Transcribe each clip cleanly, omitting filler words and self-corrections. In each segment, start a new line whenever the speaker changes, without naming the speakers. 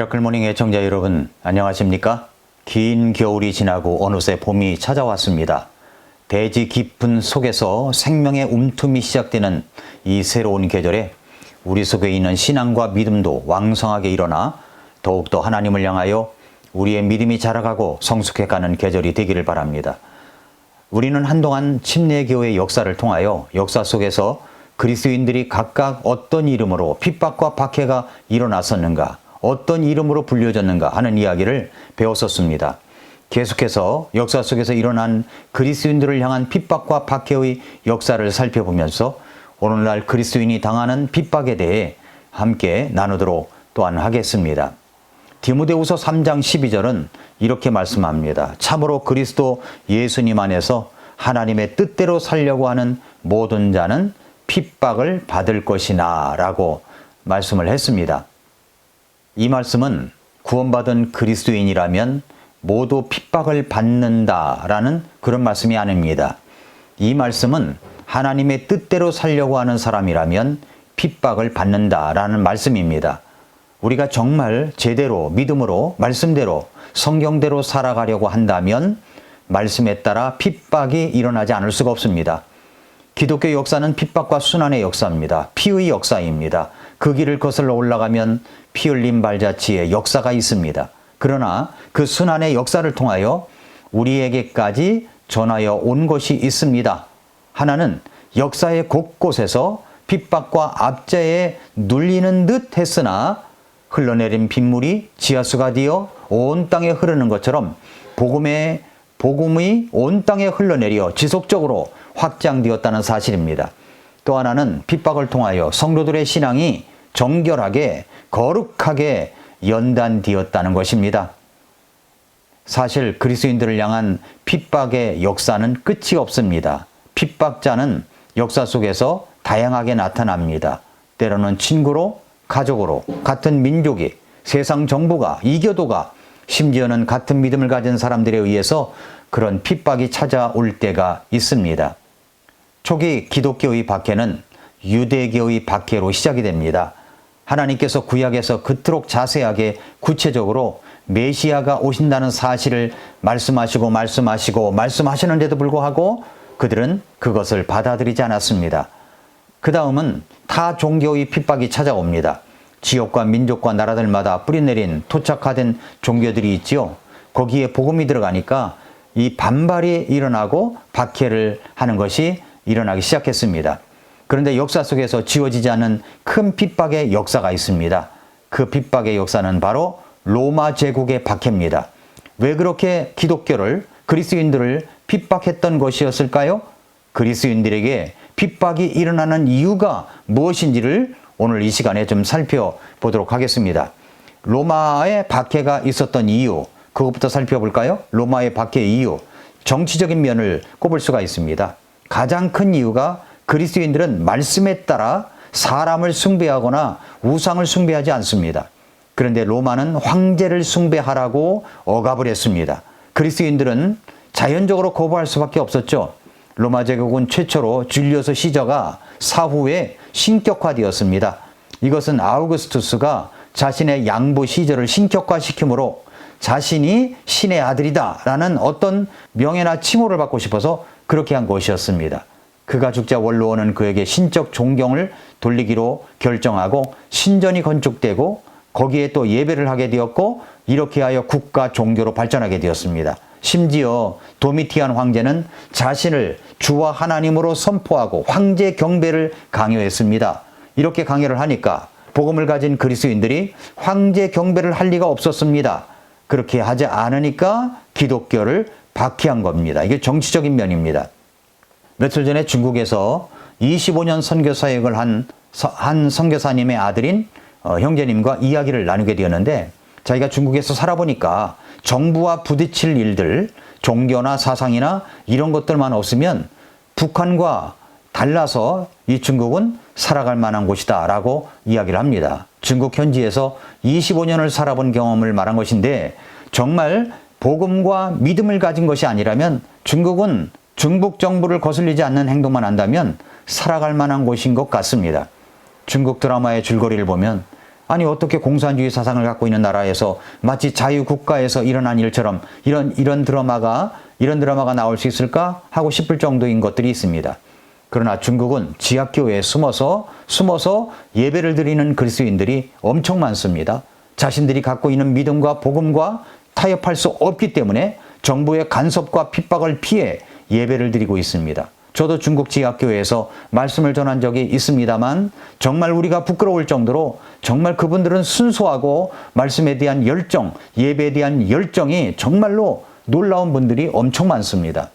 미라클 모닝 애청자 여러분, 안녕하십니까? 긴 겨울이 지나고 어느새 봄이 찾아왔습니다. 대지 깊은 속에서 생명의 움툼이 시작되는 이 새로운 계절에 우리 속에 있는 신앙과 믿음도 왕성하게 일어나 더욱더 하나님을 향하여 우리의 믿음이 자라가고 성숙해가는 계절이 되기를 바랍니다. 우리는 한동안 침례교회의 역사를 통하여 역사 속에서 그리스도인들이 각각 어떤 이름으로 핍박과 박해가 일어났었는가, 어떤 이름으로 불려졌는가 하는 이야기를 배웠었습니다. 계속해서 역사 속에서 일어난 그리스도인들을 향한 핍박과 박해의 역사를 살펴보면서 오늘날 그리스도인이 당하는 핍박에 대해 함께 나누도록 또한 하겠습니다. 디모데후서 3장 12절은 이렇게 말씀합니다. 참으로 그리스도 예수님 안에서 하나님의 뜻대로 살려고 하는 모든 자는 핍박을 받을 것이나 라고 말씀을 했습니다. 이 말씀은 구원받은 그리스도인이라면 모두 핍박을 받는다라는 그런 말씀이 아닙니다. 이 말씀은 하나님의 뜻대로 살려고 하는 사람이라면 핍박을 받는다라는 말씀입니다. 우리가 정말 제대로 믿음으로 말씀대로 성경대로 살아가려고 한다면 말씀에 따라 핍박이 일어나지 않을 수가 없습니다. 기독교 역사는 핍박과 순환의 역사입니다. 피의 역사입니다. 그 길을 거슬러 올라가면 피 흘린 발자취의 역사가 있습니다. 그러나 그 순환의 역사를 통하여 우리에게까지 전하여 온 것이 있습니다. 하나는 역사의 곳곳에서 핍박과 압제에 눌리는 듯 했으나 흘러내린 빗물이 지하수가 되어 온 땅에 흐르는 것처럼 복음이 온 땅에 흘러내려 지속적으로 확장되었다는 사실입니다. 또 하나는 핍박을 통하여 성도들의 신앙이 정결하게 거룩하게 연단되었다는 것입니다. 사실 그리스도인들을 향한 핍박의 역사는 끝이 없습니다. 핍박자는 역사 속에서 다양하게 나타납니다. 때로는 친구로, 가족으로, 같은 민족이, 세상 정부가, 이교도가, 심지어는 같은 믿음을 가진 사람들에 의해서 그런 핍박이 찾아올 때가 있습니다. 초기 기독교의 박해는 유대교의 박해로 시작이 됩니다. 하나님께서 구약에서 그토록 자세하게 구체적으로 메시아가 오신다는 사실을 말씀하시는데도 불구하고 그들은 그것을 받아들이지 않았습니다. 그 다음은 타 종교의 핍박이 찾아옵니다. 지역과 민족과 나라들마다 뿌리내린 토착화된 종교들이 있지요. 거기에 복음이 들어가니까 이 반발이 일어나고 박해를 하는 것이 일어나기 시작했습니다. 그런데 역사 속에서 지워지지 않은 큰 핍박의 역사가 있습니다. 그 핍박의 역사는 바로 로마 제국의 박해입니다. 왜 그렇게 기독교를, 그리스도인들을 핍박했던 것이었을까요? 그리스도인들에게 핍박이 일어나는 이유가 무엇인지를 오늘 이 시간에 좀 살펴보도록 하겠습니다. 로마의 박해가 있었던 이유, 그것부터 살펴볼까요? 로마의 박해의 이유, 정치적인 면을 꼽을 수가 있습니다. 가장 큰 이유가 그리스도인들은 말씀에 따라 사람을 숭배하거나 우상을 숭배하지 않습니다. 그런데 로마는 황제를 숭배하라고 억압을 했습니다. 그리스도인들은 자연적으로 거부할 수밖에 없었죠. 로마 제국은 최초로 줄리어스 시저가 사후에 신격화되었습니다. 이것은 아우구스투스가 자신의 양부 시저를 신격화시키므로 자신이 신의 아들이다 라는 어떤 명예나 칭호를 받고 싶어서 그렇게 한 것이었습니다. 그가 죽자 원로원은 그에게 신적 존경을 돌리기로 결정하고 신전이 건축되고 거기에 또 예배를 하게 되었고 이렇게 하여 국가 종교로 발전하게 되었습니다. 심지어 도미티안 황제는 자신을 주와 하나님으로 선포하고 황제 경배를 강요했습니다. 이렇게 강요를 하니까 복음을 가진 그리스도인들이 황제 경배를 할 리가 없었습니다. 그렇게 하지 않으니까 기독교를 박해한 겁니다. 이게 정치적인 면입니다. 며칠 전에 중국에서 25년 선교 사역을 한 선교사님의 아들인 형제님과 이야기를 나누게 되었는데 자기가 중국에서 살아보니까 정부와 부딪힐 일들, 종교나 사상이나 이런 것들만 없으면 북한과 달라서 이 중국은 살아갈 만한 곳이다 라고 이야기를 합니다. 중국 현지에서 25년을 살아본 경험을 말한 것인데 정말 복음과 믿음을 가진 것이 아니라면 중국은 중국 정부를 거슬리지 않는 행동만 한다면 살아갈 만한 곳인 것 같습니다. 중국 드라마의 줄거리를 보면 아니 어떻게 공산주의 사상을 갖고 있는 나라에서 마치 자유국가에서 일어난 일처럼 이런 드라마가 나올 수 있을까 하고 싶을 정도인 것들이 있습니다. 그러나 중국은 지하교회에 숨어서 예배를 드리는 그리스도인들이 엄청 많습니다. 자신들이 갖고 있는 믿음과 복음과 타협할 수 없기 때문에 정부의 간섭과 핍박을 피해 예배를 드리고 있습니다. 저도 중국 지하교회에서 말씀을 전한 적이 있습니다만 정말 우리가 부끄러울 정도로 정말 그분들은 순수하고 말씀에 대한 열정, 예배에 대한 열정이 정말로 놀라운 분들이 엄청 많습니다.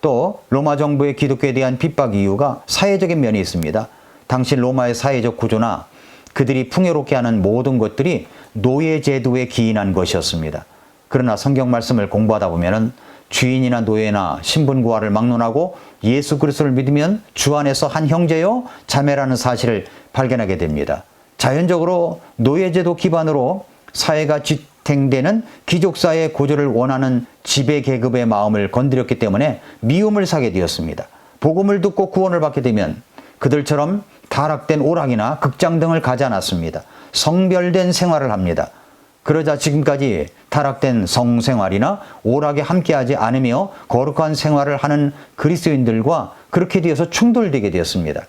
또 로마 정부의 기독교에 대한 핍박 이유가 사회적인 면이 있습니다. 당시 로마의 사회적 구조나 그들이 풍요롭게 하는 모든 것들이 노예 제도에 기인한 것이었습니다. 그러나 성경 말씀을 공부하다 보면은 주인이나 노예나 신분고하를 막론하고 예수 그리스도를 믿으면 주 안에서 한 형제요 자매라는 사실을 발견하게 됩니다. 자연적으로 노예제도 기반으로 사회가 지탱되는 귀족사회의 고조를 원하는 지배계급의 마음을 건드렸기 때문에 미움을 사게 되었습니다. 복음을 듣고 구원을 받게 되면 그들처럼 타락된 오락이나 극장 등을 가지 않았습니다. 성별된 생활을 합니다. 그러자 지금까지 타락된 성생활이나 오락에 함께하지 않으며 거룩한 생활을 하는 그리스도인들과 그렇게 되어서 충돌되게 되었습니다.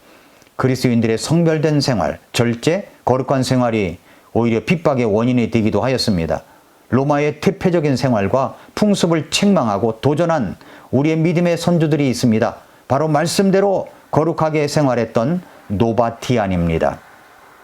그리스도인들의 성별된 생활, 절제, 거룩한 생활이 오히려 핍박의 원인이 되기도 하였습니다. 로마의 퇴폐적인 생활과 풍습을 책망하고 도전한 우리의 믿음의 선조들이 있습니다. 바로 말씀대로 거룩하게 생활했던 노바티안입니다.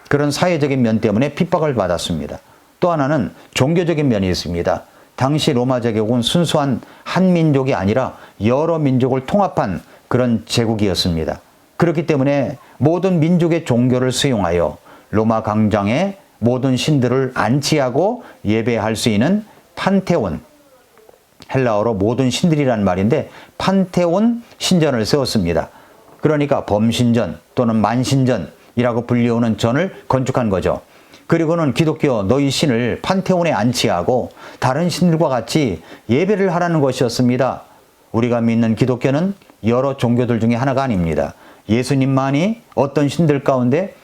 그런 사회적인 면 때문에 핍박을 받았습니다. 또 하나는 종교적인 면이 있습니다. 당시 로마 제국은 순수한 한 민족이 아니라 여러 민족을 통합한 그런 제국이었습니다. 그렇기 때문에 모든 민족의 종교를 수용하여 로마 광장에 모든 신들을 안치하고 예배할 수 있는 판테온, 헬라어로 모든 신들이란 말인데 판테온 신전을 세웠습니다. 그러니까 범신전 또는 만신전이라고 불리우는 전을 건축한 거죠. 그리고는 기독교 너희 신을 판테온에 안치하고 다른 신들과 같이 예배를 하라는 것이었습니다. 우리가 믿는 기독교는 여러 종교들 중에 하나가 아닙니다. 예수님은 어떤 신들 가운데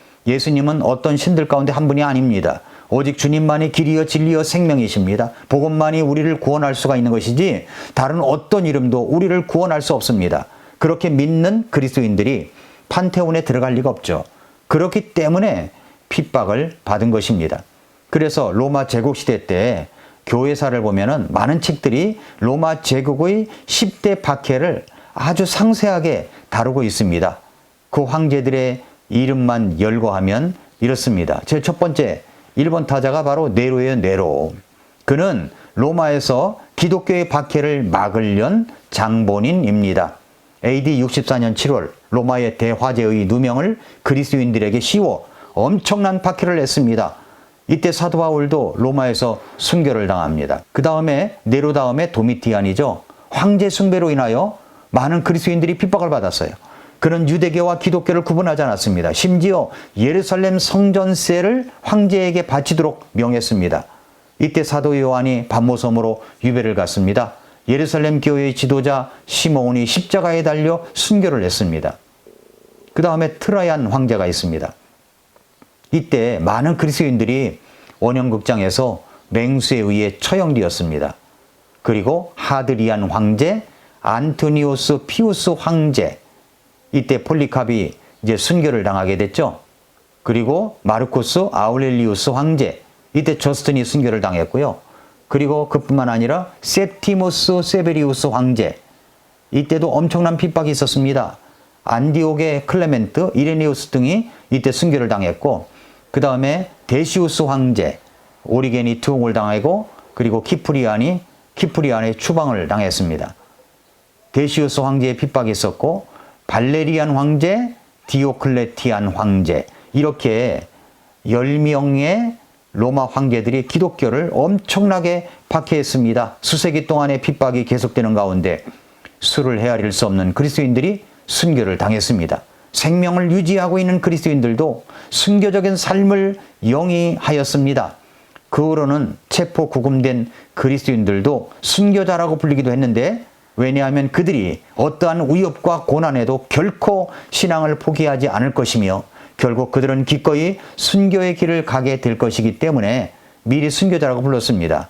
한 분이 아닙니다. 오직 주님만이 길이요 진리요 생명이십니다. 복음만이 우리를 구원할 수가 있는 것이지 다른 어떤 이름도 우리를 구원할 수 없습니다. 그렇게 믿는 그리스도인들이 판테온에 들어갈 리가 없죠. 그렇기 때문에 핍박을 받은 것입니다. 그래서 로마 제국시대 때 교회사를 보면은 많은 책들이 로마 제국의 10대 박해를 아주 상세하게 다루고 있습니다. 그 황제들의 이름만 열거하면 이렇습니다. 제일 첫 번째 1번 타자가 바로 네로예요. 네로. 그는 로마에서 기독교의 박해를 막으려는 장본인입니다. AD 64년 7월 로마의 대화제의 누명을 그리스도인들에게 씌워 엄청난 박해를 했습니다. 이때 사도 바울도 로마에서 순교를 당합니다. 그 다음에 네로 다음에 도미티안이죠. 황제 숭배로 인하여 많은 그리스도인들이 핍박을 받았어요. 그는 유대교와 기독교를 구분하지 않았습니다. 심지어 예루살렘 성전세를 황제에게 바치도록 명했습니다. 이때 사도 요한이 반모섬으로 유배를 갔습니다. 예루살렘 교회의 지도자 시므온이 십자가에 달려 순교를 했습니다. 그 다음에 트라얀 황제가 있습니다. 이때 많은 그리스도인들이 원형극장에서 맹수에 의해 처형되었습니다. 그리고 하드리안 황제, 안토니우스 피우스 황제, 이때 폴리캅이 이제 순교를 당하게 됐죠. 그리고 마르쿠스 아우렐리우스 황제, 이때 저스틴이 순교를 당했고요. 그리고 그뿐만 아니라 셉티무스 세베리우스 황제, 이때도 엄청난 핍박이 있었습니다. 안디옥의 클레멘트, 이레니우스 등이 이때 순교를 당했고, 그 다음에 데시우스 황제, 오리겐이 투옥을 당하고, 그리고 키프리안의 추방을 당했습니다. 데시우스 황제의 핍박이 있었고, 발레리안 황제, 디오클레티안 황제, 이렇게 10명의 로마 황제들이 기독교를 엄청나게 박해했습니다. 수세기 동안의 핍박이 계속되는 가운데 수를 헤아릴 수 없는 그리스도인들이 순교를 당했습니다. 생명을 유지하고 있는 그리스도인들도 순교적인 삶을 영위하였습니다. 그 후로는 체포 구금된 그리스도인들도 순교자라고 불리기도 했는데, 왜냐하면 그들이 어떠한 위협과 고난에도 결코 신앙을 포기하지 않을 것이며 결국 그들은 기꺼이 순교의 길을 가게 될 것이기 때문에 미리 순교자라고 불렀습니다.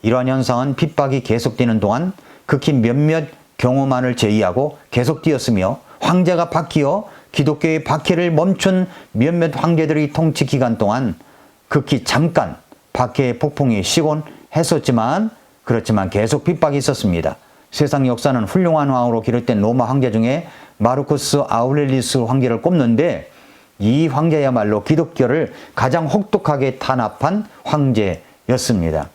이러한 현상은 핍박이 계속되는 동안 극히 몇몇 경우만을 제외하고 계속되었으며 황제가 바뀌어 기독교의 박해를 멈춘 몇몇 황제들의 통치 기간 동안 극히 잠깐 박해의 폭풍이 쉬곤 했었지만 그렇지만 계속 핍박이 있었습니다. 세상 역사는 훌륭한 왕으로 기록된 로마 황제 중에 마르쿠스 아우렐리우스 황제를 꼽는데 이 황제야말로 기독교를 가장 혹독하게 탄압한 황제였습니다.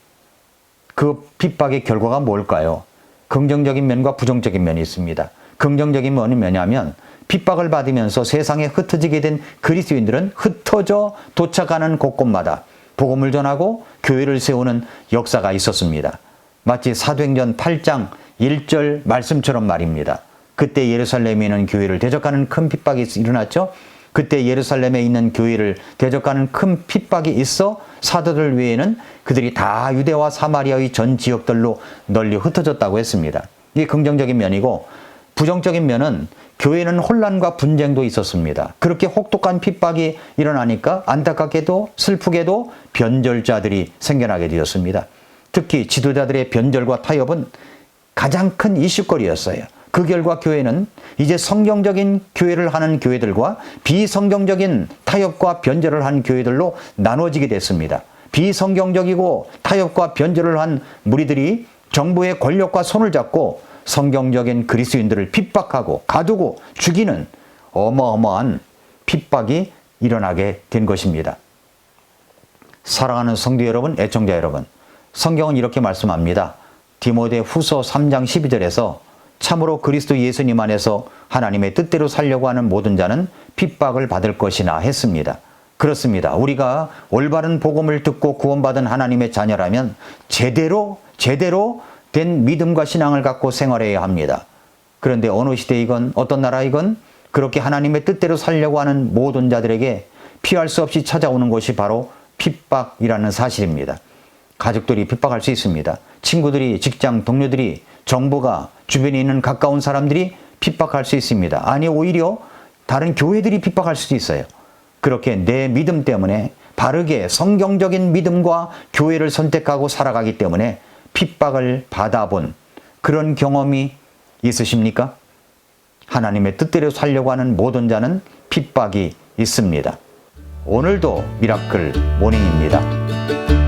그 핍박의 결과가 뭘까요? 긍정적인 면과 부정적인 면이 있습니다. 긍정적인 면은 뭐냐면 핍박을 받으면서 세상에 흩어지게 된 그리스도인들은 흩어져 도착하는 곳곳마다 복음을 전하고 교회를 세우는 역사가 있었습니다. 마치 사도행전 8장 1절 말씀처럼 말입니다. 그때 예루살렘에 있는 교회를 대적하는 큰 핍박이 일어났죠. 그때 예루살렘에 있는 교회를 대적하는 큰 핍박이 있어 사도들 외에는 그들이 다 유대와 사마리아의 전 지역들로 널리 흩어졌다고 했습니다. 이게 긍정적인 면이고 부정적인 면은 교회는 혼란과 분쟁도 있었습니다. 그렇게 혹독한 핍박이 일어나니까 안타깝게도 슬프게도 변절자들이 생겨나게 되었습니다. 특히 지도자들의 변절과 타협은 가장 큰 이슈거리였어요. 그 결과 교회는 이제 성경적인 교회를 하는 교회들과 비성경적인 타협과 변절을 한 교회들로 나눠지게 됐습니다. 비성경적이고 타협과 변절을 한 무리들이 정부의 권력과 손을 잡고 성경적인 그리스도인들을 핍박하고 가두고 죽이는 어마어마한 핍박이 일어나게 된 것입니다. 사랑하는 성도 여러분, 애청자 여러분, 성경은 이렇게 말씀합니다. 디모데 후서 3장 12절에서 참으로 그리스도 예수님 안에서 하나님의 뜻대로 살려고 하는 모든 자는 핍박을 받을 것이나 했습니다. 그렇습니다. 우리가 올바른 복음을 듣고 구원받은 하나님의 자녀라면 제대로 된 믿음과 신앙을 갖고 생활해야 합니다. 그런데 어느 시대이건 어떤 나라이건 그렇게 하나님의 뜻대로 살려고 하는 모든 자들에게 피할 수 없이 찾아오는 것이 바로 핍박이라는 사실입니다. 가족들이 핍박할 수 있습니다. 친구들이, 직장 동료들이, 정부가, 주변에 있는 가까운 사람들이 핍박할 수 있습니다. 아니 오히려 다른 교회들이 핍박할 수도 있어요. 그렇게 내 믿음 때문에 바르게 성경적인 믿음과 교회를 선택하고 살아가기 때문에 핍박을 받아본 그런 경험이 있으십니까? 하나님의 뜻대로 살려고 하는 모든 자는 핍박이 있습니다. 오늘도 미라클 모닝입니다.